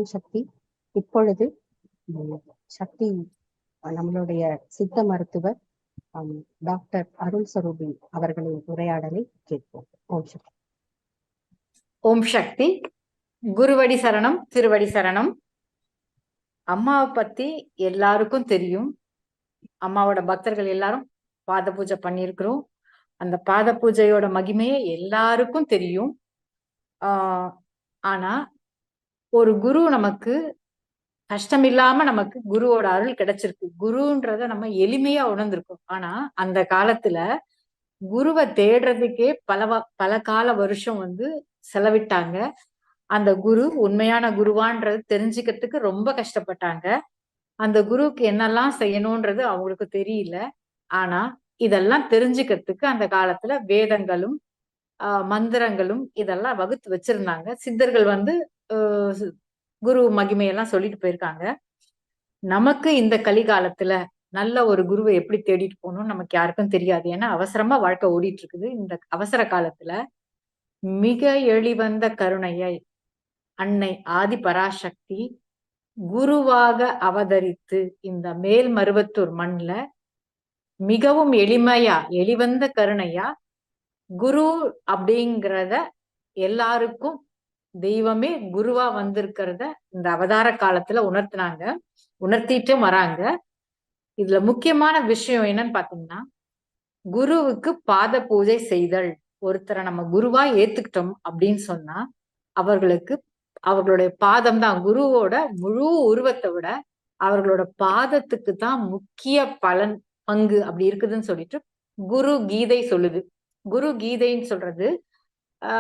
ஓம் சக்தி. இப்பொழுது சக்தி நம்மளுடைய சித்த மருத்துவர் டாக்டர் அருள் சரூபி அவர்களின் உரையாடலை கேட்போம். ஓம் சக்தி. ஓம் சக்தி. குருவடி சரணம், திருவடி சரணம். அம்மாவை பத்தி எல்லாருக்கும் தெரியும். அம்மாவோட பக்தர்கள் எல்லாரும் பாத பூஜை பண்ணியிருக்கிறோம். அந்த பாத பூஜையோட மகிமையே எல்லாருக்கும் தெரியும். ஆனா ஒரு குரு நமக்கு கஷ்டம் இல்லாம நமக்கு குருவோட அருள் கிடைச்சிருக்கு. குருன்றத நம்ம எளிமையா உணர்ந்திருக்கோம். ஆனா அந்த காலத்துல குருவை தேடுறதுக்கே பல கால வருஷம் செலவிட்டாங்க. அந்த குரு உண்மையான குருவான்றது தெரிஞ்சுக்கிறதுக்கு ரொம்ப கஷ்டப்பட்டாங்க. அந்த குருவுக்கு என்னெல்லாம் செய்யணும்ன்றது அவங்களுக்கு தெரியல. ஆனா இதெல்லாம் தெரிஞ்சுக்கிறதுக்கு அந்த காலத்துல வேதங்களும் மந்திரங்களும் இதெல்லாம் வகுத்து வச்சிருந்தாங்க. சித்தர்கள் குரு மகிமையெல்லாம் சொல்லிட்டு போயிருக்காங்க. நமக்கு இந்த கலிகாலத்துல நல்ல ஒரு குருவை எப்படி தேடிட்டு போகணும்னு நமக்கு யாருக்கும் தெரியாது. ஏன்னா அவசரமா வாழ்க்கை ஓடிட்டு இருக்குது. இந்த அவசர காலத்துல மிக எளிவந்த கருணையை அன்னை ஆதி பராசக்தி குருவாக அவதரித்து இந்த மேல்மருவத்தூர் மண்ல மிகவும் எளிமையா எளிவந்த கருணையா குரு அப்படிங்கிறத எல்லாருக்கும் தெய்வமே குருவா வந்திருக்கிறத இந்த அவதார காலத்துல உணர்த்திட்டும் வராங்க. இதுல முக்கியமான விஷயம் என்னன்னு பாத்தீங்கன்னா, குருவுக்கு பாத பூஜை செய்தல். ஒருத்தரை நம்ம குருவா ஏத்துக்கிட்டோம் அப்படின்னு சொன்னா அவர்களுடைய பாதம் தான், குருவோட முழு உருவத்தை விட அவர்களோட பாதத்துக்கு தான் முக்கிய பங்கு அப்படி இருக்குதுன்னு சொல்லிட்டு குரு கீதை சொல்லுது. குரு கீதைன்னு சொல்றது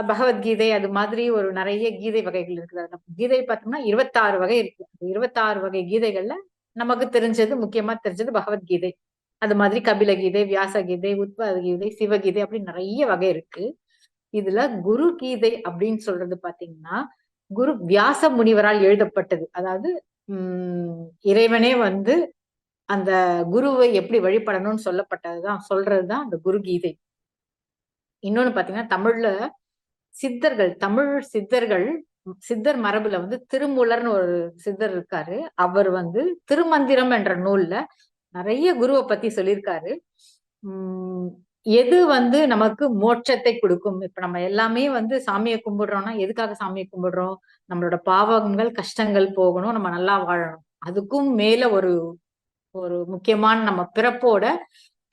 பகவத்கீதை அது மாதிரி ஒரு நிறைய கீதை வகைகள் இருக்குது. கீதை பார்த்தோம்னா 26 வகை இருக்கு. 26 வகை கீதைகள்ல நமக்கு தெரிஞ்சது, முக்கியமா தெரிஞ்சது பகவத்கீதை. அது மாதிரி கபில கீதை, வியாச கீதை, உத்பத கீதை, சிவகீதை அப்படி நிறைய வகை இருக்கு. இதுல குரு கீதை அப்படின்னு சொல்றது பாத்தீங்கன்னா குரு வியாச முனிவரால் எழுதப்பட்டது. அதாவது இறைவனே அந்த குருவை எப்படி வழிபடணும்னு சொல்றதுதான் அந்த குரு கீதை. இன்னொன்னு பாத்தீங்கன்னா தமிழ்ல தமிழ் சித்தர் மரபுல திருமூலர்னு ஒரு சித்தர் இருக்காரு. அவர் திருமந்திரம் என்ற நூல்ல நிறைய குருவை பத்தி சொல்லியிருக்காரு. எது நமக்கு மோட்சத்தை கொடுக்கும். இப்ப நம்ம எல்லாமே சாமியை கும்பிடுறோம்னா எதுக்காக சாமியை கும்பிடுறோம்? நம்மளோட பாவங்கள் கஷ்டங்கள் போகணும், நம்ம நல்லா வாழணும். அதுக்கும் மேல ஒரு முக்கியமான நம்ம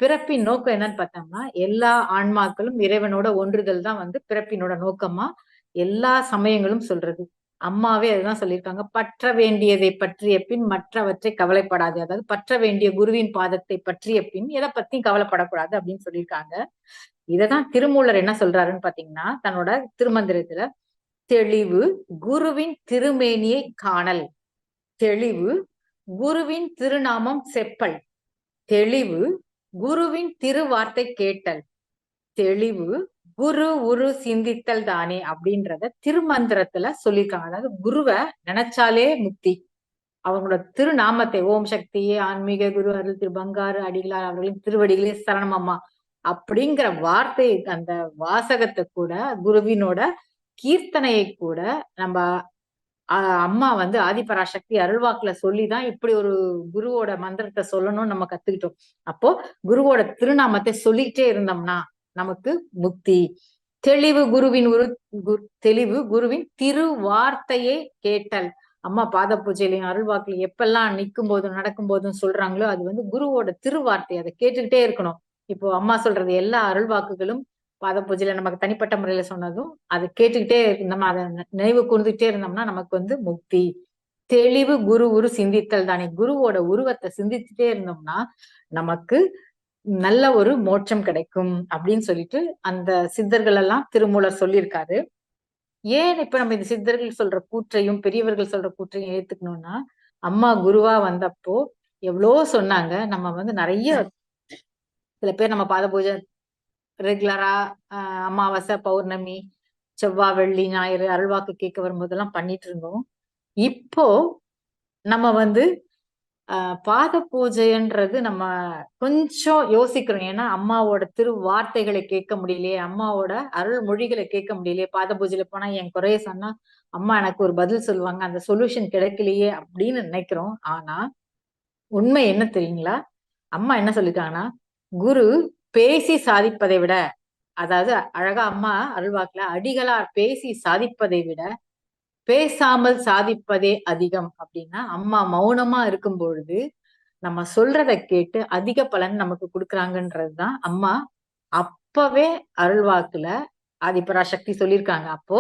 பிறப்பின் நோக்கம் என்னன்னு பார்த்தோம்னா, எல்லா ஆன்மாக்களும் இறைவனோட ஒன்றுதல் தான் பிறப்பினோட நோக்கமா எல்லா சமயங்களும் சொல்றது. அம்மாவே அதுதான் சொல்லியிருக்காங்க, பற்ற வேண்டியதை பற்றிய பின் மற்றவற்றை கவலைப்படாது. அதாவது பற்ற வேண்டிய குருவின் பாதத்தை பற்றிய பின் எதை பத்தியும் கவலைப்படக்கூடாது அப்படின்னு சொல்லியிருக்காங்க. இததான் திருமூலர் என்ன சொல்றாருன்னு பாத்தீங்கன்னா, தன்னோட திருமந்திரத்துல, தெளிவு குருவின் திருமேனியை காணல், தெளிவு குருவின் திருநாமம் செப்பல், தெளிவு குருவின் திருவார்த்தை கேட்டல், தெளிவு குரு உரு சிந்தித்தல் தானே அப்படின்றத திருமந்திரத்துல சொல்லியிருக்காங்க. அதாவது குருவை நினைச்சாலே முக்தி. அவங்களோட திருநாமத்தை, ஓம் சக்தி ஆன்மீக குரு அருள் திரு பங்காரு அடிகளார் அவர்களின் திருவடிகளே சரணம் அம்மா அப்படிங்கிற வார்த்தை, அந்த வாசகத்தை கூட, குருவினோட கீர்த்தனையை கூட நம்ம அம்மா ஆதிபராசக்தி அருள்வாக்குல சொல்லிதான் இப்படி ஒரு குருவோட மந்திரத்தை சொல்லணும்னு நம்ம கத்துக்கிட்டோம். அப்போ குருவோட திருநாமத்தை சொல்லிட்டே இருந்தோம்னா நமக்கு முக்தி. தெளிவு குருவின் திருவார்த்தையை கேட்டல். அம்மா பாத பூஜையிலையும் அருள்வாக்குலையும் எப்பெல்லாம் நிற்கும் போதும் நடக்கும் போதும் சொல்றாங்களோ அது குருவோட திருவார்த்தை, அதை கேட்டுக்கிட்டே இருக்கணும். இப்போ அம்மா சொல்றது எல்லா அருள்வாக்குகளும் பாத பூஜையில நமக்கு தனிப்பட்ட முறையில சொன்னதும் அதை கேட்டுக்கிட்டே இருந்தோம்னா, அதை நினைவு கூர்ந்துகிட்டே இருந்தோம்னா நமக்கு முக்தி. தெளிவு குரு உரு சிந்தித்தல் தானே. குருவோட உருவத்தை சிந்திச்சுட்டே இருந்தோம்னா நமக்கு நல்ல ஒரு மோட்சம் கிடைக்கும் அப்படின்னு சொல்லிட்டு அந்த சித்தர்கள் எல்லாம் திருமூலர் சொல்லியிருக்காரு. ஏன் இப்ப நம்ம இந்த சித்தர்கள் சொல்ற கூற்றையும் பெரியவர்கள் சொல்ற கூற்றையும் ஏத்துக்கணும்னா, அம்மா குருவா வந்தப்போ எவ்வளோ சொன்னாங்க. நம்ம நிறைய சில பேர் நம்ம பாத பூஜை ரெகுலரா அமாவாசை, பௌர்ணமி, செவ்வாய், வெள்ளி, ஞாயிறு அருள்வாக்கு கேட்க வரும்போதெல்லாம் பண்ணிட்டு இருந்தோம். இப்போ நம்ம பாத பூஜைன்றது நம்ம கொஞ்சம் யோசிக்கிறோம். ஏன்னா அம்மாவோட திரு வார்த்தைகளை கேட்க முடியலையே, அம்மாவோட அருள் மொழிகளை கேட்க முடியலையே, பாத பூஜையில போனா என் குறைய சொன்னா அம்மா எனக்கு ஒரு பதில் சொல்லுவாங்க, அந்த சொல்யூஷன் கிடைக்கலையே அப்படின்னு நினைக்கிறோம். ஆனா உண்மை என்ன தெரியுங்களா? அம்மா என்ன சொல்லிருக்காங்கன்னா, குரு பேசி சாதிப்பதை விட, அதாவது அழகா அம்மா அருள்வாக்குல அடிகளார் பேசி சாதிப்பதை விட பேசாமல் சாதிப்பதே அதிகம் அப்படின்னா, அம்மா மௌனமா இருக்கும் பொழுது நம்ம சொல்றத கேட்டு அதிக பலன் நமக்கு கொடுக்குறாங்கன்றதுதான் அம்மா அப்பவே அருள்வாக்குல ஆதிபராசக்தி சொல்லியிருக்காங்க. அப்போ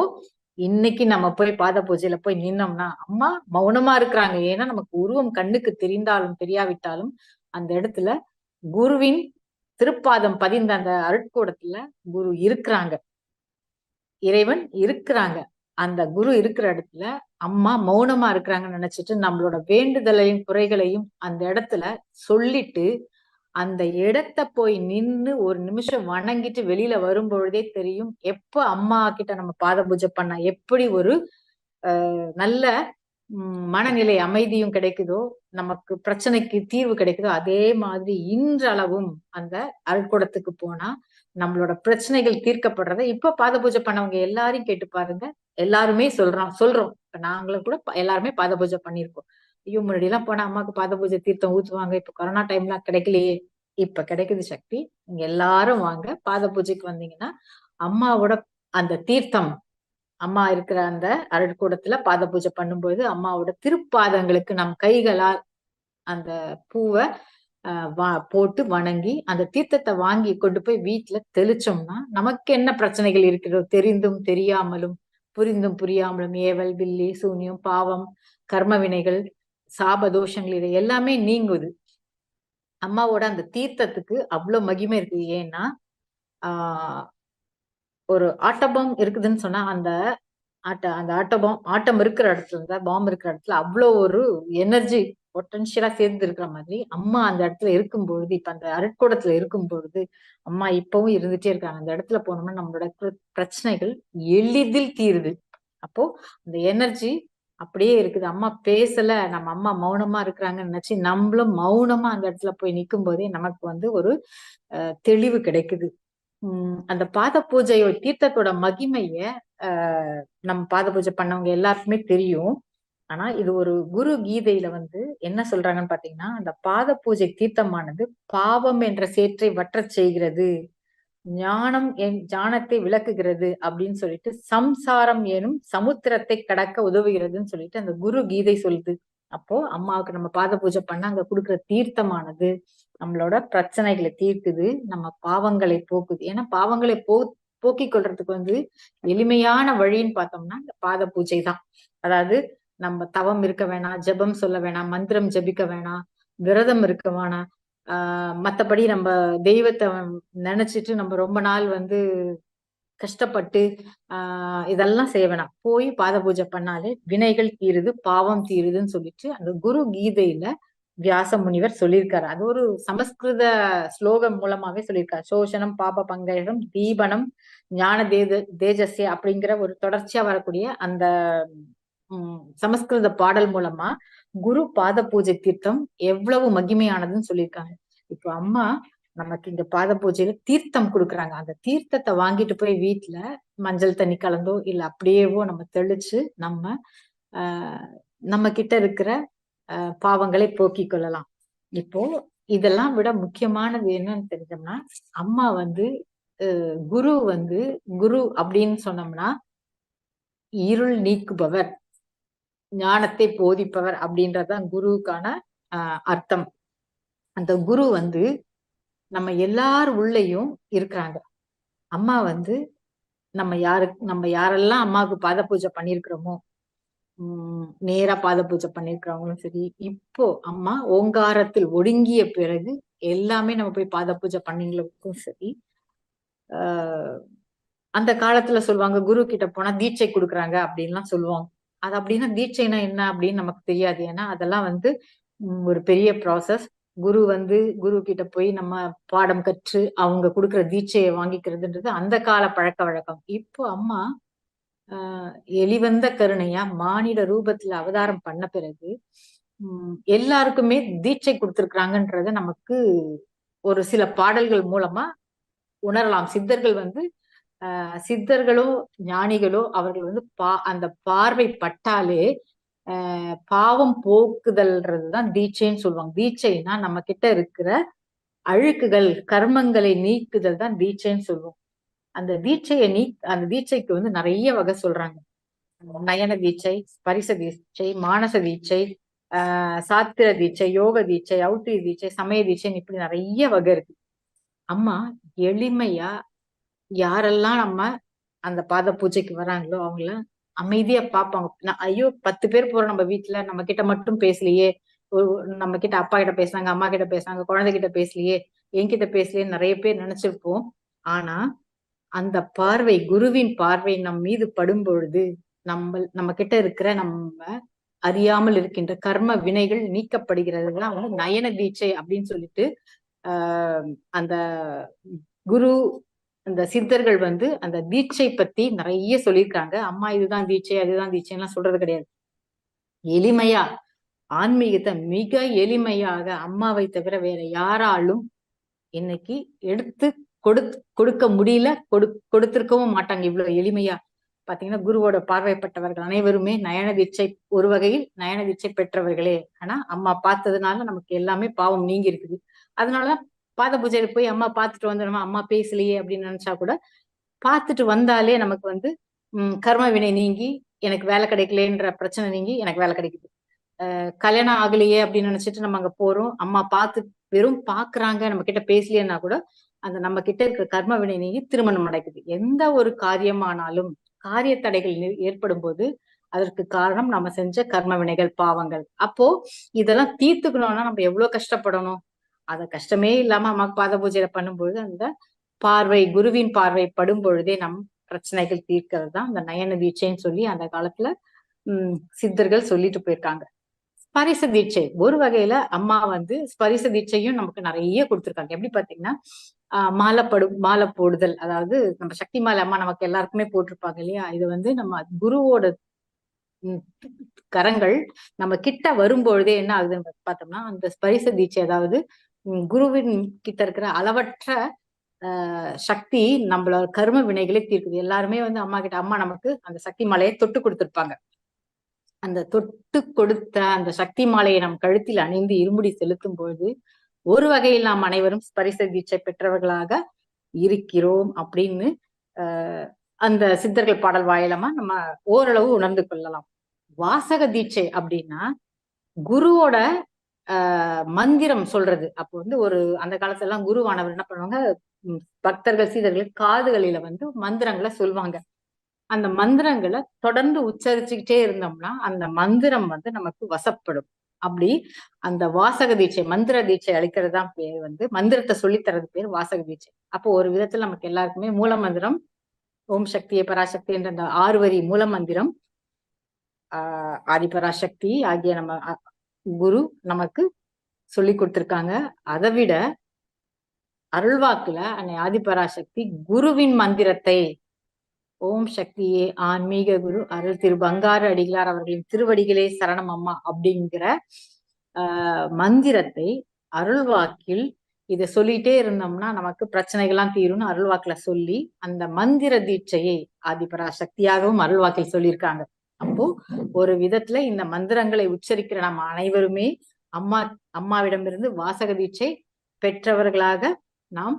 இன்னைக்கு நம்ம போய் பாத பூஜையில போய் நின்னோம்னா அம்மா மௌனமா இருக்கிறாங்க. ஏன்னா நமக்கு உருவம் கண்ணுக்கு தெரிந்தாலும் தெரியாவிட்டாலும் அந்த இடத்துல குருவின் திருப்பாதம் பதிந்த அந்த அருட்கூடத்துல குரு இருக்கிறாங்க, இறைவன் இருக்கிறாங்க. அந்த குரு இருக்கிற இடத்துல அம்மா மௌனமா இருக்கிறாங்கன்னு நினைச்சிட்டு நம்மளோட வேண்டுதலையும் குறைகளையும் அந்த இடத்துல சொல்லிட்டு அந்த இடத்த போய் நின்னு ஒரு நிமிஷம் வணங்கிட்டு வெளியில வரும் பொழுதே தெரியும் எப்ப அம்மா கிட்ட நம்ம பாத பூஜை பண்ணா எப்படி ஒரு நல்ல மனநிலை அமைதியும் கிடைக்குதோ, நமக்கு பிரச்சனைக்கு தீர்வு கிடைக்குதோ, அதே மாதிரி இன்றளவும் அந்த அருட்கூடத்துக்கு போனா நம்மளோட பிரச்சனைகள் தீர்க்கப்படுறத இப்ப பாத பூஜை பண்ணவங்க எல்லாரையும் கேட்டு பாருங்க. எல்லாருமே சொல்றோம். இப்ப நாங்களும் கூட எல்லாருமே பாத பூஜை பண்ணியிருக்கோம். ஐயோ! முன்னாடி எல்லாம் போனா அம்மாக்கு பாத பூஜை தீர்த்தம் ஊத்துவாங்க. இப்ப கொரோனா டைம்லாம் கிடைக்கலையே. இப்ப கிடைக்குது சக்தி. நீங்க எல்லாரும் வாங்க. பாத பூஜைக்கு வந்தீங்கன்னா, அம்மாவோட அந்த தீர்த்தம் அம்மா இருக்கிற அந்த அருட்கூடத்துல பாத பூஜை பண்ணும்போது அம்மாவோட திருப்பாதங்களுக்கு நம் கைகளால் அந்த பூவ போட்டு வணங்கி அந்த தீர்த்தத்தை வாங்கி கொண்டு போய் வீட்டுல தெளிச்சோம்னா நமக்கு என்ன பிரச்சனைகள் இருக்கிறதோ தெரிந்தும் தெரியாமலும் புரிந்தும் புரியாமலும் ஏவல் பில்லி சூன்யம் பாவம் கர்ம வினைகள் சாப தோஷங்கள் இது எல்லாமே நீங்குது. அம்மாவோட அந்த தீர்த்தத்துக்கு அவ்வளவு மகிமை இருக்கு. ஏன்னா ஆஹ் ஒரு ஆட்டபம் இருக்குதுன்னு சொன்னா அந்த அந்த ஆட்டம் இருக்கிற இடத்துல இருந்தா பாம்பு இருக்கிற இடத்துல அவ்வளோ ஒரு எனர்ஜி பொட்டன்ஷியலா சேர்ந்து இருக்கிற மாதிரி அம்மா அந்த இடத்துல இருக்கும் பொழுது இப்ப அந்த அருட்கூடத்துல இருக்கும் பொழுது அம்மா இப்பவும் இருந்துட்டே இருக்காங்க. அந்த இடத்துல போனோம்னா நம்மளோட பிரச்சனைகள் எளிதில் தீருது. அப்போ அந்த எனர்ஜி அப்படியே இருக்குது. அம்மா பேசல, நம்ம அம்மா மௌனமா இருக்கிறாங்கன்னு நினைச்சு நம்மளும் மௌனமா அந்த இடத்துல போய் நிற்கும் போதே நமக்கு வந்து ஒரு தெளிவு கிடைக்குது. அந்த பாத பூஜையோ தீர்த்தத்தோட மகிமைய நம்ம பாத பூஜை பண்ணவங்க எல்லாருக்குமே தெரியும். ஆனா இது ஒரு குரு கீதையில வந்து என்ன சொல்றாங்கன்னு பாத்தீங்கன்னா, அந்த பாத பூஜை தீர்த்தமானது பாவம் என்ற சேற்றை வற்றச் செய்கிறது, ஞானத்தை விளக்குகிறது அப்படின்னு சொல்லிட்டு சம்சாரம் எனும் சமுத்திரத்தை கடக்க உதவுகிறதுன்னு சொல்லிட்டு அந்த குரு கீதை சொல்லுது. அப்போ அம்மாவுக்கு நம்ம பாத பூஜை பண்ண அங்க கொடுக்குற தீர்த்தமானது நம்மளோட பிரச்சனைகளை தீர்க்குது, நம்ம பாவங்களை போக்குது. ஏன்னா பாவங்களை போக்கிக் கொள்றதுக்கு வந்து எளிமையான வழின்னு பார்த்தோம்னா இந்த பாத பூஜை தான். அதாவது நம்ம தவம் இருக்க வேணாம், ஜெபம் சொல்ல வேணாம், மந்திரம் ஜபிக்க வேணாம், விரதம் இருக்க வேணாம். மத்தபடி நம்ம தெய்வத்தை நினைச்சிட்டு நம்ம ரொம்ப நாள் வந்து கஷ்டப்பட்டு இதெல்லாம் செய்ய வேணாம். போய் பாத பூஜை பண்ணாலே வினைகள் தீருது, பாவம் தீருதுன்னு சொல்லிட்டு அந்த குரு கீதையில வியாச முனிவர் சொல்லியிருக்காரு. அது ஒரு சமஸ்கிருத ஸ்லோகம் மூலமாவே சொல்லியிருக்காரு. சோஷனம் பாப பங்கயம் தீபனம் ஞான தேஜஸ்ய அப்படிங்கிற ஒரு தொடர்ச்சியா வரக்கூடிய அந்த சமஸ்கிருத பாடல் மூலமா குரு பாத பூஜை தீர்த்தம் எவ்வளவு மகிமையானதுன்னு சொல்லியிருக்காங்க. இப்போ அம்மா நமக்கு இங்க பாத பூஜையில தீர்த்தம் கொடுக்குறாங்க. அந்த தீர்த்தத்தை வாங்கிட்டு போய் வீட்டுல மஞ்சள் தண்ணி கலந்தோ இல்ல அப்படியேவோ நம்ம தெளிச்சு நம்ம கிட்ட இருக்கிற பாவங்களை போக்கிக் கொள்ளலாம். இப்போ இதெல்லாம் விட முக்கியமானது என்னன்னு தெரிஞ்சோம்னா, அம்மா வந்து குரு அப்படின்னு சொன்னோம்னா இருள் நீக்குபவர், ஞானத்தை போதிப்பவர் அப்படின்றதுதான் குருவுக்கான அர்த்தம். அந்த குரு வந்து நம்ம எல்லார் உள்ளேயும் இருக்கிறாங்க. அம்மா வந்து நம்ம யாரெல்லாம் அம்மாவுக்கு பாத பூஜை பண்ணிருக்கிறோமோ, நேரா பாத பூஜை பண்ணிருக்கிறவங்களும் சரி, இப்போ அம்மா ஓங்காரத்தில் ஒடுங்கிய பிறகு எல்லாமே நம்ம போய் பாத பூஜை பண்ணீங்களுக்கும் சரி, அந்த காலத்துல சொல்லுவாங்க குரு கிட்ட போனா தீட்சை கொடுக்குறாங்க அப்படின்லாம் சொல்லுவாங்க. அது அப்படின்னா தீட்சைனா என்ன அப்படின்னு நமக்கு தெரியாது. ஏன்னா அதெல்லாம் வந்து ஒரு பெரிய ப்ராசஸ். குரு கிட்ட போய் நம்ம பாடம் கற்று அவங்க கொடுக்குற தீட்சையை வாங்கிக்கிறதுன்றது அந்த கால பழக்க வழக்கம். இப்போ அம்மா எளிவந்த கருணையா மானிட ரூபத்துல அவதாரம் பண்ண பிறகு எல்லாருக்குமே தீட்சை கொடுத்திருக்கிறாங்கன்றத நமக்கு ஒரு சில பாடல்கள் மூலமா உணரலாம். சித்தர்கள் வந்து சித்தர்களோ ஞானிகளோ அவர்கள் வந்து அந்த பார்வை பட்டாலே பாவம் போக்குதல்ன்றதுதான் தீட்சைன்னு சொல்லுவாங்க. தீட்சைன்னா நம்ம கிட்ட இருக்கிற அழுக்குகள் கர்மங்களை நீக்குதல் தான் தீட்சைன்னு சொல்லுவோம். அந்த அந்த தீட்சைக்கு வந்து நிறைய வகை சொல்றாங்க. நயன தீட்சை, ஸ்பரிச தீட்சை, மானச தீட்சை, சாத்திர தீட்சை, யோக தீட்சை, ஔட்டி தீட்சை, சமய தீட்சைன்னு இப்படி நிறைய வகை இருக்கு. அம்மா எளிமையா யாரெல்லாம் நம்ம அந்த பாத பூஜைக்கு வராங்களோ அவங்கள அமைதியா பார்ப்பாங்க. ஐயோ 10 பேர் போறோம் நம்ம வீட்டுல, நம்ம கிட்ட மட்டும் பேசலையே, நம்ம கிட்ட அப்பா கிட்ட பேசுனாங்க, அம்மா கிட்ட பேசுனாங்க, குழந்தை கிட்ட பேசலையே, என்கிட்ட பேசலையே நிறைய பேர் நினைச்சிருப்போம். ஆனா அந்த பார்வை, குருவின் பார்வை நம் மீது படும் பொழுது நம்ம கிட்ட இருக்கிற நம்ம அறியாமல் இருக்கின்ற கர்ம வினைகள் நீக்கப்படுகிறதுலாம் வந்து நயன தீட்சை அப்படின்னு சொல்லிட்டு அந்த குரு அந்த சித்தர்கள் வந்து அந்த தீட்சை பத்தி நிறைய சொல்லியிருக்காங்க. அம்மா இதுதான் தீட்சை அதுதான் தீட்சைலாம் சொல்றது கிடையாது. எளிமையா ஆன்மீகத்தை மிக எளிமையாக அம்மாவை தவிர வேற யாராலும் இன்னைக்கு எடுத்து கொடுக்க முடியல, கொடுத்திருக்கவும் மாட்டாங்க இவ்வளவு எளிமையா. பாத்தீங்கன்னா குருவோட பார்வைப்பட்டவர்கள் அனைவருமே நயன தீட்சை, ஒரு வகையில் நயன தீட்சை பெற்றவர்களே. ஆனா அம்மா பார்த்ததுனால நமக்கு எல்லாமே பாவம் நீங்கி இருக்குது. அதனாலதான் பாத பூஜையில போய் அம்மா பார்த்துட்டு வந்துடணும், அம்மா பேசலையே அப்படின்னு நினைச்சா கூட பார்த்துட்டு வந்தாலே நமக்கு வந்து கர்ம வினை நீங்கி எனக்கு வேலை கிடைக்கலன்ற பிரச்சனை நீங்கி எனக்கு வேலை கிடைக்குது. கல்யாணம் ஆகலையே அப்படின்னு நினைச்சிட்டு நம்ம அங்க போறோம், அம்மா பார்த்து வெறும் பாக்குறாங்க, நம்ம கிட்ட பேசலையேன்னா கூட அந்த நம்ம கிட்ட இருக்கிற கர்ம வினை நீங்கி திருமணம் நடக்குது. எந்த ஒரு காரியமானாலும் காரிய தடைகள் ஏற்படும் போது அதற்கு காரணம் நம்ம செஞ்ச கர்ம வினைகள், பாவங்கள். அப்போ இதெல்லாம் தீர்த்துக்கணும்னா நம்ம எவ்வளவு கஷ்டப்படணும். அத கஷ்டமே இல்லாம அம்மாக்கு பாத பூஜையில பண்ணும்பொழுது அந்த பார்வை, குருவின் பார்வை படும் பொழுதே நம் பிரச்சனைகள் தீர்க்கிறது தான் அந்த நயன தீட்சைன்னு சொல்லி அந்த காலத்துல சித்தர்கள் சொல்லிட்டு போயிருக்காங்க. ஸ்பரிச தீட்சை ஒரு வகையில அம்மா வந்து ஸ்பரிச தீட்சையும் நமக்கு நிறைய கொடுத்திருக்காங்க. எப்படி பாத்தீங்கன்னா மாலை போடுதல், அதாவது நம்ம சக்தி மாலை அம்மா நமக்கு எல்லாருக்குமே போட்டிருப்பாங்க இல்லையா. இது வந்து நம்ம குருவோட கரங்கள் நம்ம கிட்ட வரும்பொழுதே என்ன ஆகுதுன்னு பார்த்தோம்னா அந்த ஸ்பரிச தீட்சை, அதாவது குருவின் கிட்ட இருக்கிற அளவற்ற சக்தி நம்மளோட கர்ம வினைகளை தீர்க்குது. எல்லாருமே வந்து அம்மா கிட்ட அம்மா நமக்கு அந்த சக்தி மாலையை தொட்டு கொடுத்திருப்பாங்க. அந்த தொட்டு கொடுத்த அந்த சக்தி மாலையை நம் கழுத்தில் அணிந்து இருமுடி செலுத்தும் பொழுது ஒரு வகையில் நாம் அனைவரும் ஸ்பரிச தீட்சை பெற்றவர்களாக இருக்கிறோம் அப்படின்னு அந்த சித்தர்கள் பாடல் வாயிலமா நம்ம ஓரளவு உணர்ந்து கொள்ளலாம். வாசக தீட்சை அப்படின்னா குருவோட மந்திரம் சொல்றது. அப்போ வந்து ஒரு அந்த காலத்துல எல்லாம் குருவானவர் என்ன பண்ணுவாங்க, பக்தர்கள் சீடர்கள் காதுகளில வந்து மந்திரங்களை சொல்லுவாங்க. அந்த மந்திரங்களை தொடர்ந்து உச்சரிச்சுக்கிட்டே இருந்தோம்னா அந்த மந்திரம் வந்து நமக்கு வசப்படும். அப்படி அந்த வாசக தீட்சை, மந்திர தீட்சை அளிக்கிறது தான் பேர் வந்து, மந்திரத்தை சொல்லித்தரது பேர் வாசக தீட்சை. அப்போ ஒரு விதத்துல நமக்கு எல்லாருக்குமே மூல மந்திரம் ஓம் சக்தியே பராசக்தி என்ற அந்த 6 வரி மூல மந்திரம், ஆதிபராசக்தி ஆகிய நம்ம குரு நமக்கு சொல்லி கொடுத்திருக்காங்க. அதை விட அருள்வாக்குல அன்னை ஆதிபராசக்தி குருவின் மந்திரத்தை, ஓம் சக்தியே ஆன்மீக குரு அருள் திரு பங்காரு அடிகளார் அவர்களின் திருவடிகளே சரணம் அம்மா அப்படிங்கிற மந்திரத்தை அருள்வாக்கில் இதை சொல்லிட்டே இருந்தோம்னா நமக்கு பிரச்சனைகள்லாம் தீரும்னு அருள்வாக்குல சொல்லி அந்த மந்திர தீட்சையை ஆதிபராசக்தியாகவும் அருள்வாக்கில் சொல்லியிருக்காங்க. அப்போ ஒரு விதத்துல இந்த மந்திரங்களை உச்சரிக்கிற நம்ம அனைவருமே அம்மாவிடமிருந்து வாசக தீட்சை பெற்றவர்களாக நாம்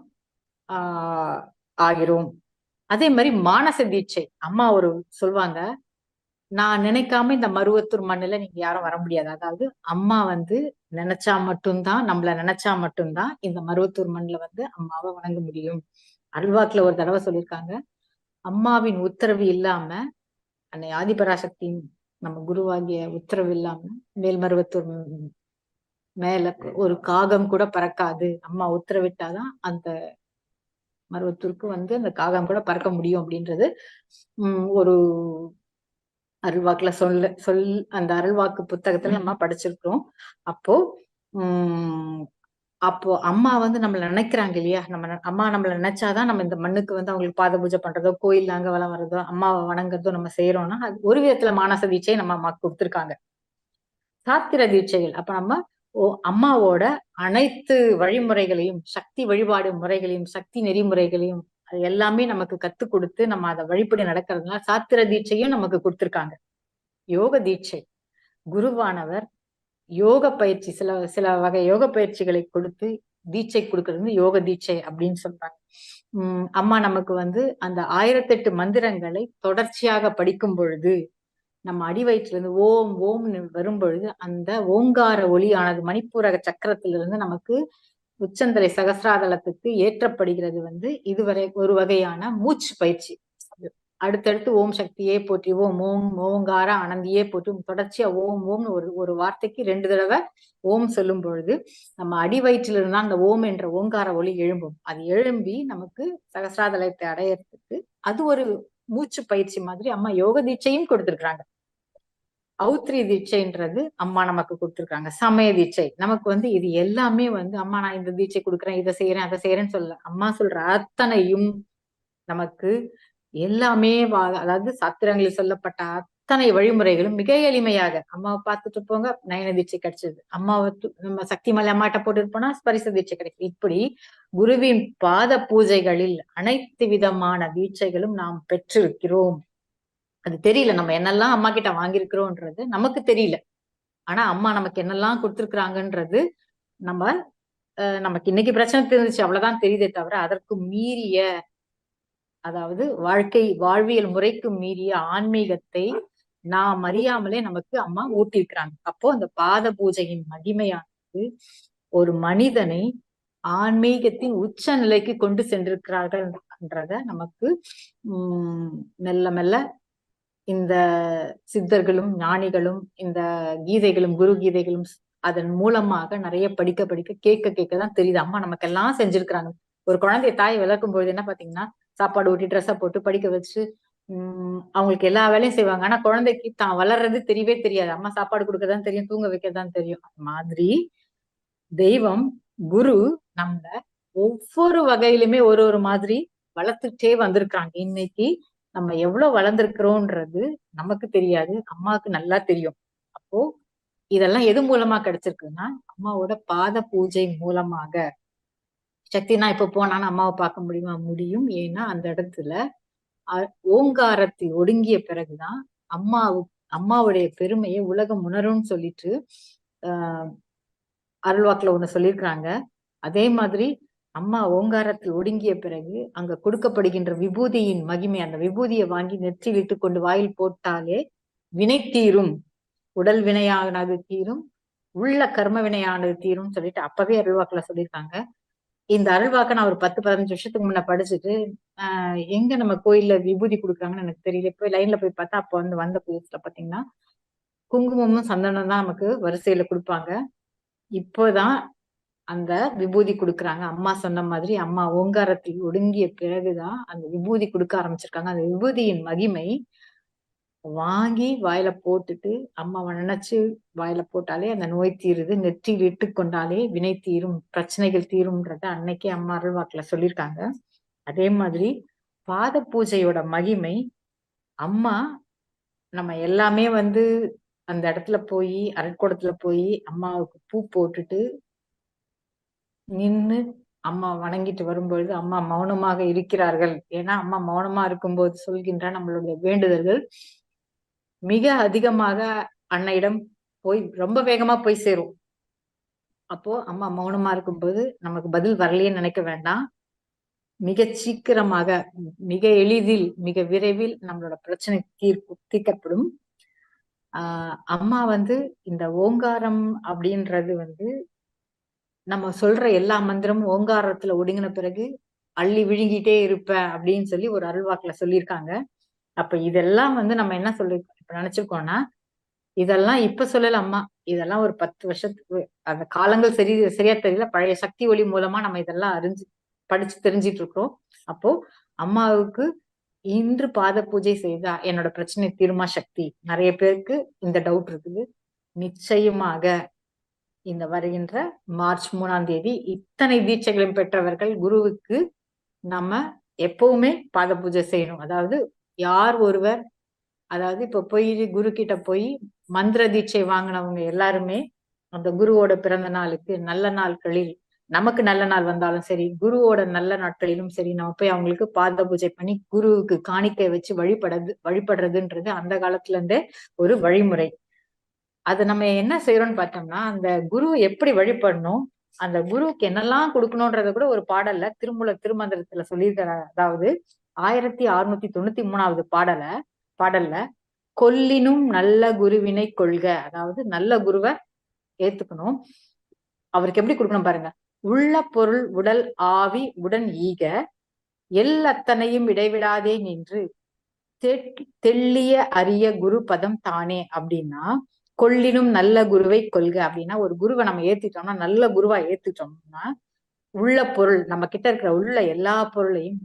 ஆகிறோம். அதே மாதிரி மானச தீட்சை அம்மா ஒரு சொல்வாங்க, நான் நினைக்காம இந்த மருவத்தூர் மண்ணுல நீங்க யாரும் வர முடியாது. அதாவது அம்மா வந்து நினைச்சா மட்டும்தான், நம்மள நினைச்சா மட்டும்தான் இந்த மருவத்தூர் மண்ணுல வந்து அம்மாவை வணங்க முடியும். அல்வாக்குல ஒரு தடவை சொல்லியிருக்காங்க, அம்மாவின் உத்தரவு இல்லாம அன்னை ஆதிபராசக்தியின் நம்ம குருவாகிய உத்தரவு இல்லாம மேல்மருவத்தூர் மேல ஒரு காகம் கூட பறக்காது. அம்மா உத்தரவிட்டாதான் அந்த மருவத்தூருக்கு வந்து அந்த காகம் கூட பறக்க முடியும் அப்படின்றது ஒரு அருள்வாக்குல அந்த அருள்வாக்கு புத்தகத்துல நம்ம படிச்சிருக்கிறோம். அப்போ அம்மா வந்து நம்மள நினைக்கிறாங்க இல்லையா, அம்மா நம்மள நினைச்சாதான் நம்ம இந்த மண்ணுக்கு வந்து அவங்களுக்கு பாத பூஜை பண்றதோ, கோயில் அங்க வளம் வர்றதோ, அம்மாவை வணங்குறதோ நம்ம செய்யறோம்னா அது ஒரு விதத்துல மானச தீட்சை நம்ம அம்மாக்கு கொடுத்திருக்காங்க. சாத்திர தீட்சைகள். அப்ப நம்ம அம்மாவோட அனைத்து வழிமுறைகளையும், சக்தி வழிபாடு முறைகளையும், சக்தி நெறிமுறைகளையும் அது எல்லாமே நமக்கு கத்து கொடுத்து நம்ம அதை வழிபடி நடக்கிறதுனால சாத்திர தீட்சையும் நமக்கு கொடுத்திருக்காங்க. யோக தீட்சை, குருவானவர் யோக பயிற்சி சில சில வகை யோக பயிற்சிகளை கொடுத்து தீட்சை கொடுக்கறது வந்து யோக தீட்சை அப்படின்னு சொல்றாங்க. அம்மா நமக்கு வந்து அந்த 1008 மந்திரங்களை தொடர்ச்சியாக படிக்கும் பொழுது நம்ம அடி வயிற்றுல இருந்து ஓம் ஓம்னு வரும் பொழுது அந்த ஓங்கார ஒளியானது மணிப்பூரக சக்கரத்திலிருந்து நமக்கு உச்சந்தலை சகசிராதலத்துக்கு ஏற்றப்படுகிறது. வந்து இதுவரை ஒரு வகையான மூச்சு பயிற்சி. அடுத்தடுத்து ஓம் சக்தியே போற்றி, ஓம் ஓம் ஓங்கார ஆனந்தியே போற்றி, தொடர்ச்சியா ஓம் ஓம்னு ஒரு வார்த்தைக்கு 2 தடவை ஓம் சொல்லும் பொழுது நம்ம அடி வயிற்றிலிருந்து அந்த ஓம் என்ற ஓங்கார ஒளி எழும்பும். அது எழும்பி நமக்கு சகசிராதலத்தை அடையறதுக்கு அது ஒரு மூச்சு பயிற்சி மாதிரி அம்மா யோக தீட்சையும் கொடுத்திருக்காங்க. ஔத்ரி தீட்சைன்றது அம்மா நமக்கு கொடுத்திருக்காங்க. சமய தீட்சை நமக்கு வந்து இது எல்லாமே வந்து அம்மா நான் இந்த தீட்சை கொடுக்குறேன், இதை செய்யறேன், அதை செய்யறேன்னு சொல்ல. அம்மா சொல்ற அத்தனையும் நமக்கு எல்லாமே அதாவது சாத்திரங்களில் சொல்லப்பட்ட அத்தனை வழிமுறைகளும் மிக எளிமையாக அம்மாவை பார்த்துட்டு போங்க நயன தீட்சை கிடைச்சது. அம்மாவை நம்ம சக்தி மலை அம்மாட்ட போட்டுட்டு போனா ஸ்பரிச தீட்சை கிடைக்கும். இப்படி குருவின் பாத பூஜைகளில் அனைத்து விதமான தீட்சைகளும் நாம் பெற்றிருக்கிறோம். அது தெரியல, நம்ம என்னெல்லாம் அம்மா கிட்ட வாங்கியிருக்கிறோம்ன்றது நமக்கு தெரியல. ஆனா அம்மா நமக்கு என்னெல்லாம் கொடுத்திருக்கிறாங்கன்றது நம்ம நமக்கு இன்னைக்கு பிரச்சனை தெரிஞ்சிச்சு அவ்வளவுதான் தெரியுதே தவிர அதற்கு மீறிய, அதாவது வாழ்வியல் முறைக்கு மீறிய ஆன்மீகத்தை நாம் அறியாமலே நமக்கு அம்மா ஊட்டியிருக்கிறாங்க. அப்போ அந்த பாத பூஜையின் மகிமையானது ஒரு மனிதனை ஆன்மீகத்தின் உச்ச நிலைக்கு கொண்டு சென்றிருக்கிறார்கள்ன்றத நமக்கு மெல்ல மெல்ல இந்த சித்தர்களும் ஞானிகளும் இந்த கீதைகளும் குரு கீதைகளும் அதன் மூலமாக நிறைய படிக்க படிக்க கேட்கதான் தெரியுது. அம்மா நமக்கு எல்லாம் செஞ்சிருக்கிறாங்க. ஒரு குழந்தைய தாய் விளக்கும் பொழுது என்ன பாத்தீங்கன்னா சாப்பாடு ஊட்டி ட்ரெஸ்ஸை போட்டு படிக்க வச்சு அவங்களுக்கு எல்லா வேலையும் செய்வாங்க. ஆனா குழந்தைக்கு தான் வளர்றது தெரியவே தெரியாது. அம்மா சாப்பாடு கொடுக்கதான் தெரியும், தூங்க வைக்கதான் தெரியும். அது மாதிரி தெய்வம் குரு நம்மள ஒவ்வொரு வகையிலுமே ஒரு மாதிரி வளர்த்துட்டே வந்திருக்காங்க. இன்னைக்கு நம்ம எவ்வளவு வளர்ந்திருக்கிறோம்ன்றது நமக்கு தெரியாது, அம்மாவுக்கு நல்லா தெரியும். அப்போ இதெல்லாம் எது மூலமா கிடைச்சிருக்குன்னா அம்மாவோட பாத பூஜை மூலமாக. சக்தினா இப்ப போனான்னு அம்மாவை பார்க்க முடியுமா? முடியும். ஏன்னா அந்த இடத்துல ஓங்காரத்தில் ஒடுங்கிய பிறகுதான் அம்மாவுடைய பெருமையை உலகம் உணரும்னு சொல்லிட்டு அருள்வாக்குல ஒண்ணு சொல்லியிருக்கிறாங்க. அதே மாதிரி அம்மா ஓங்காரத்தில் ஒடுங்கிய பிறகு அங்க கொடுக்கப்படுகின்ற விபூதியின் மகிமை, அந்த விபூதியை வாங்கி நெற்றில் இட்டு கொண்டு வாயில் போட்டாலே வினை தீரும், உடல் வினையானது தீரும், உள்ள கர்ம வினையானது தீரும் சொல்லிட்டு அப்பவே அருள்வாக்குல சொல்லியிருக்காங்க. இந்த அருள்வாக்க நான் ஒரு 10-15 வருஷத்துக்கு முன்ன படிச்சுட்டு எங்க நம்ம கோயில்ல விபூதி கொடுக்குறாங்கன்னு எனக்கு தெரியல. போய் லைன்ல போய் பார்த்தா அப்ப வந்த புதுசுல பாத்தீங்கன்னா குங்குமமும் சந்தனம் தான் நமக்கு வரிசையில கொடுப்பாங்க. இப்போதான் அந்த விபூதி கொடுக்குறாங்க. அம்மா சொன்ன மாதிரி அம்மா ஓங்காரத்தில் ஒடுங்கிய பிறகுதான் அந்த விபூதி கொடுக்க ஆரம்பிச்சிருக்காங்க. அந்த விபூதியின் மகிமை வாங்கி வாயில போட்டுட்டு அம்மாவை நினைச்சு வாயில போட்டாலே அந்த நோய் தீருது, நெற்றியில் இட்டு கொண்டாலே வினை தீரும், பிரச்சனைகள் தீரும்ன்றத அன்னைக்கே அம்மா அருள்வாக்குல சொல்லியிருக்காங்க. அதே மாதிரி பாத பூஜையோட மகிமை அம்மா நம்ம எல்லாமே வந்து அந்த இடத்துல போய் அரைக்கோடத்துல போய் அம்மாவுக்கு பூ போட்டுட்டு நின்னு அம்மா வணங்கிட்டு வரும்பொழுது அம்மா மௌனமாக இருக்கிறார்கள். ஏன்னா அம்மா மௌனமா இருக்கும்போது சொல்கின்ற நம்மளுடைய வேண்டுதல்கள் மிக அதிகமாக அன்னையிடம் போய் ரொம்ப வேகமா போய் சேரும். அப்போ அம்மா மௌனமா இருக்கும்போது நமக்கு பதில் வரலையே நினைக்க வேண்டாம். மிக சீக்கிரமாக, மிக எளிதில், மிக விரைவில் நம்மளோட பிரச்சனை தீர்க்கப்படும். அம்மா வந்து இந்த ஓங்காரம் அப்படின்றது வந்து நம்ம சொல்ற எல்லா மந்திரமும் ஓங்காரத்துல ஒடுங்கின பிறகு அள்ளி விழுங்கிட்டே இருப்ப அப்படின்னு சொல்லி ஒரு அருள்வாக்குல சொல்லியிருக்காங்க. அப்ப இதெல்லாம் வந்து நம்ம என்ன இப்ப நினைச்சிருக்கோம்னா இதெல்லாம் இப்ப சொல்லல அம்மா, இதெல்லாம் ஒரு 10 வருஷத்துக்கு அந்த காலங்கள் சரியா தெரியல. பழைய சக்தி ஒளி மூலமா நம்ம இதெல்லாம் படிச்சு தெரிஞ்சிட்டு இருக்கிறோம். அப்போ அம்மாவுக்கு இன்று பாத பூஜை செய்தா என்னோட பிரச்சனை தீருமா? சக்தி நிறைய பேருக்கு இந்த டவுட் இருக்குது. நிச்சயமாக இந்த வருகின்ற மார்ச் 3ஆம் தேதி இத்தனை தீட்சைகளும் பெற்றவர்கள் குருவுக்கு நம்ம எப்பவுமே பாத பூஜை செய்யணும். அதாவது யார் ஒருவர், அதாவது இப்ப போய் குரு கிட்ட போய் மந்திர தீட்சை வாங்கினவங்க எல்லாருமே அந்த குருவோட பிறந்த நாளுக்கு நல்ல நாட்களில், நமக்கு நல்ல நாள் வந்தாலும் சரி, குருவோட நல்ல நாட்களிலும் சரி, நம்ம போய் அவங்களுக்கு பாத பூஜை பண்ணி குருவுக்கு காணிக்கை வச்சு வழிபடுறதுன்றது அந்த காலத்துல இருந்தே ஒரு வழிமுறை. அது நம்ம என்ன செய்யறோம்னு பார்த்தோம்னா, அந்த குரு எப்படி வழிபடணும், அந்த குருவுக்கு என்னெல்லாம் கொடுக்கணும்ன்றத கூட ஒரு பாடல்ல திருமந்திரத்துல சொல்லியிருக்கிறார். அதாவது 1693வது பாடல்ல கொல்லினும் நல்ல குருவினை கொள்க. அதாவது நல்ல குருவை ஏத்துக்கணும். அவருக்கு எப்படி கொடுக்கணும் பாருங்க. உள்ள பொருள் உடல் ஆவி உடன் ஈக அத்தனையும் இடைவிடாதே நின்று தெள்ளிய அரிய குரு பதம் தானே. அப்படின்னா கொள்ளினும் நல்ல குருவை கொள்க அப்படின்னா, ஒரு குருவை நம்ம ஏத்திட்டோம்னா, நல்ல குருவா ஏத்துட்டோம்னா, உள்ள பொருள் நம்ம கிட்ட இருக்கிற உள்ள எல்லா பொருளையும்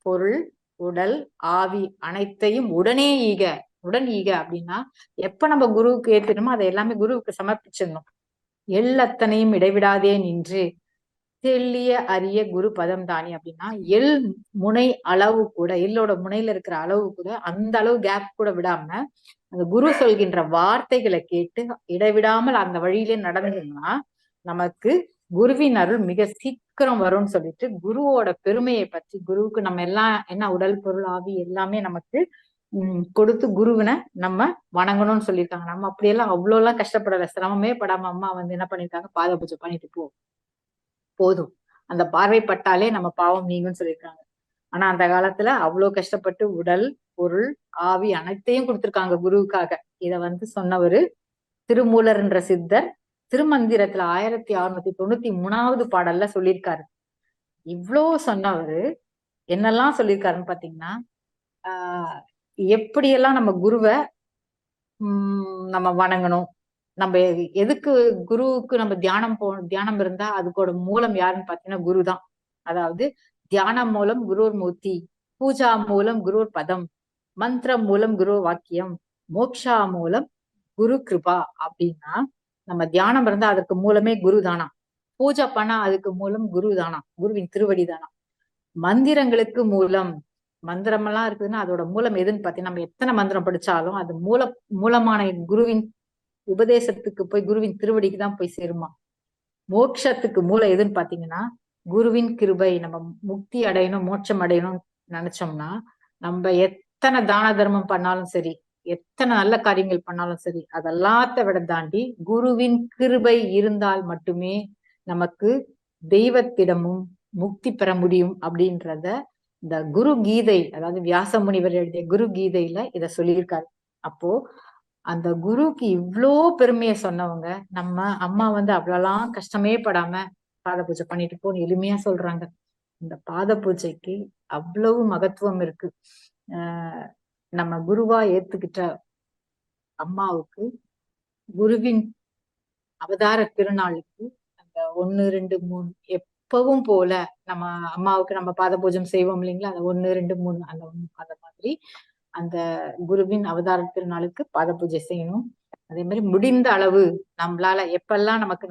பொருள் உடல் ஆவி அனைத்தையும் உடன் ஈக அப்படின்னா, எப்ப நம்ம குருவுக்கு ஏத்துட்டோமோ அதை எல்லாமே குருவுக்கு சமர்ப்பிச்சிடணும். அத்தனையும் இடைவிடாதே நின்று தெள்ளிய அரிய குரு பதம் தானி அப்படின்னா, முனை அளவு கூட, எள்ளோட முனையில இருக்கிற அளவு கூட அந்த அளவு கேப் கூட விடாம அந்த குரு சொல்கின்ற வார்த்தைகளை கேட்டு இடைவிடாமல் அந்த வழியிலே நடந்ததுன்னா நமக்கு குருவின் அருள் மிக சீக்கிரம் வரும்னு சொல்லிட்டு, குருவோட பெருமையை பற்றி, குருவுக்கு நம்ம எல்லாம் என்ன உடல் பொருள் ஆவி எல்லாமே நமக்கு கொடுத்து குருவினை நம்ம வணங்கணும்னு சொல்லியிருக்காங்க. நம்ம அப்படியெல்லாம் அவ்வளவு எல்லாம் கஷ்டப்படல, சிரமமே படாம அம்மா வந்து என்ன பண்ணிருக்காங்க, பாத பூஜை பண்ணிட்டு போதும், அந்த பார்வைப்பட்டாலே நம்ம பாவம் நீங்கும்னு சொல்லியிருக்காங்க. ஆனா அந்த காலத்துல அவ்வளவு கஷ்டப்பட்டு உடல் பொருள் ஆவி அனைத்தையும் கொடுத்திருக்காங்க குருவுக்காக. இத வந்து சொன்னவரு திருமூலர் என்ற சித்தர் திருமந்திரத்துல 1693வது பாடல்ல சொல்லியிருக்காரு. இவ்வளோ சொன்னவரு என்னெல்லாம் சொல்லியிருக்காருன்னு பாத்தீங்கன்னா, எப்படியெல்லாம் நம்ம குருவை நம்ம வணங்கணும், நம்ம எதுக்கு குருவுக்கு நம்ம தியானம் இருந்தா அதுக்கோட மூலம் யாருன்னு பாத்தீங்கன்னா குருதான். அதாவது தியானம் மூலம் குருர் மூர்த்தி, பூஜா மூலம் குருர் பதம், மந்திரம் மூலம் குரு வாக்கியம், மோக்ஷா மூலம் குரு கிருபா. அப்படின்னா நம்ம தியானம் இருந்தா அதுக்கு மூலமே குரு தானா, பூஜை பண்ணா அதுக்கு மூலம் குரு தானா, குருவின் திருவடி தானா, மந்திரங்களுக்கு மந்திரம் எல்லாம் இருக்குதுன்னா அதோட மூலம் எதுன்னு பாத்தீங்கன்னா, நம்ம எத்தனை மந்திரம் படிச்சாலும் அது மூலமான குருவின் உபதேசத்துக்கு போய் குருவின் திருவடிக்கு தான் போய் சேருமா. மோட்சத்துக்கு மூலம் எதுன்னு பாத்தீங்கன்னா குருவின் கிருபை. நம்ம முக்தி அடையணும் மோட்சம் அடையணும்னு நினைச்சோம்னா நம்ம எத்தனை தான தர்மம் பண்ணாலும் சரி, எத்தனை நல்ல காரியங்கள் பண்ணாலும் சரி, அதெல்லாத்த விட தாண்டி குருவின் கிருபை இருந்தால் மட்டுமே நமக்கு தெய்வத்திடமும் முக்தி பெற முடியும் அப்படின்றத இந்த குரு கீதை, அதாவது வியாச முனிவர் எழுதிய குரு கீதையில இத சொல்லியிருக்காரு. அப்போ அந்த குருவுக்கு இவ்வளோ பெருமையை சொன்னவங்க நம்ம அம்மா வந்து அவ்வளோலாம் கஷ்டமே படாம பாத பூஜை பண்ணிட்டு போன்னு எளிமையா சொல்றாங்க. இந்த பாத பூஜைக்கு அவ்வளவு மகத்துவம் இருக்கு. நம்ம குருவா ஏத்துக்கிட்ட அம்மாவுக்கு குருவின் அவதார திருநாளுக்கு அந்த 1, 2, 3 எப்பவும் போல நம்ம அம்மாவுக்கு நம்ம பாத பூஜை செய்வோம் இல்லைங்களா, அந்த 1, 2, 3 அந்த மாதிரி அந்த குருவின் அவதார திருநாளுக்கு பாத பூஜை செய்யணும். அதே மாதிரி முடிந்த அளவு நம்மளால எப்பெல்லாம் நமக்கு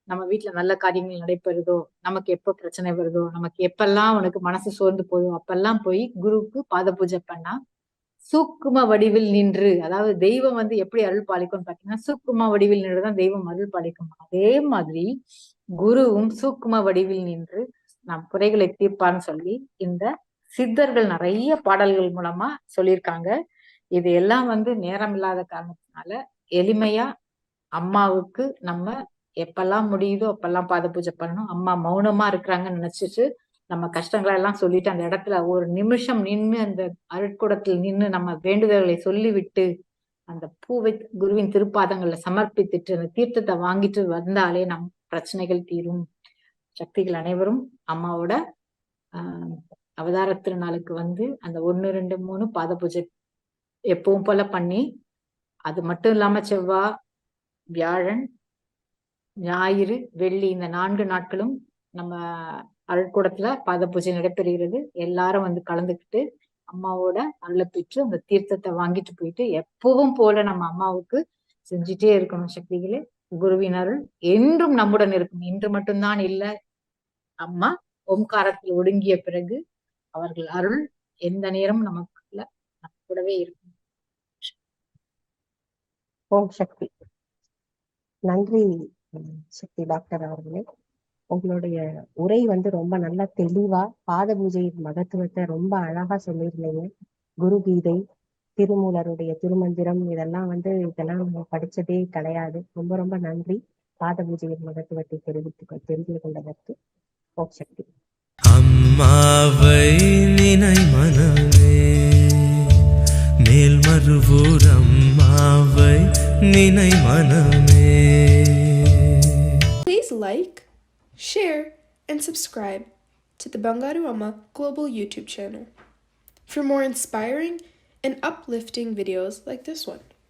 நம்ம வீட்டுல நல்ல காரியங்கள் நடைபெறுதோ, நமக்கு எப்ப பிரச்சனை வருதோ, நமக்கு எப்பெல்லாம் உனக்கு மனசு சோர்ந்து போதோ அப்பெல்லாம் போய் குருவுக்கு பாத பூஜை பண்ணா சூக்கும வடிவில் நின்று, அதாவது தெய்வம் வந்து எப்படி அருள் பாலிக்கும்னு பாத்தீங்கன்னா சூக்கும வடிவில் நின்றுதான் தெய்வம் அருள் பாலிக்கும். அதே மாதிரி குருவும் சூக்கும வடிவில் நின்று நம் குறைகளை தீர்ப்பான்னு சொல்லி இந்த சித்தர்கள் நிறைய பாடல்கள் மூலமா சொல்லியிருக்காங்க. இது எல்லாம் வந்து நேரம் இல்லாத காரணத்தினால எளிமையா அம்மாவுக்கு நம்ம எப்பெல்லாம் முடியுதோ அப்பெல்லாம் பாத பூஜை பண்ணணும். அம்மா மௌனமா இருக்கிறாங்கன்னு நினைச்சிட்டு நம்ம கஷ்டங்களை எல்லாம் சொல்லிட்டு அந்த இடத்துல ஒரு நிமிஷம் நின்று அந்த அருட்கூடத்தில் நின்று நம்ம வேண்டுதல்களை சொல்லிவிட்டு அந்த பூவை குருவின் திருப்பாதங்கள்ல சமர்ப்பித்துட்டு அந்த தீர்த்தத்தை வாங்கிட்டு வந்தாலே நம் பிரச்சனைகள் தீரும். சக்திகள் அனைவரும் அம்மாவோட அவதார திருநாளுக்கு வந்து அந்த 1, 2, 3 பாத பூஜை எப்பவும் போல பண்ணி, அது மட்டும் இல்லாம செவ்வாய், வியாழன், ஞாயிறு, வெள்ளி இந்த 4 நாட்களும் நம்ம அருட்கூடத்துல பாத பூஜை நடைபெறுகிறது. எல்லாரும் வந்து கலந்துக்கிட்டு அம்மாவோட அருளை பெற்று அந்த தீர்த்தத்தை வாங்கிட்டு போயிட்டு எப்பவும் போல நம்ம அம்மாவுக்கு செஞ்சுட்டே இருக்கணும். சக்திகளே, குருவின் அருள் என்றும் நம்முடன் இருக்கும். இன்று மட்டும்தான் இல்ல, அம்மா ஓம்காரத்தில் ஒடுங்கிய பிறகு அவர்கள் அருள் எந்த நேரமும் நமக்குள்ள நம்ம கூடவே இருக்கும். ஓம் சக்தி. நன்றி சக்தி டாக்டர் அவர்களே. உங்களுடைய உரை வந்து ரொம்ப நல்லா தெளிவா பாத பூஜையின் மகத்துவத்தை ரொம்ப அழகா சொல்லியிருந்தீங்க. குரு கீதை, திருமூலருடைய திருமந்திரம், இதெல்லாம் நம்ம படிச்சதே கிடையாது. ரொம்ப ரொம்ப நன்றி பாத பூஜையின் மகத்துவத்தை தெரிந்து கொண்டதற்கு. ஓம் சக்தி. அம்மாவை நினை மனமே, மேல்மருவூர் அம்மாவை நினை மனமே. Please like, share, and subscribe to the Bangaru Amma Global YouTube channel for more inspiring and uplifting videos like this one.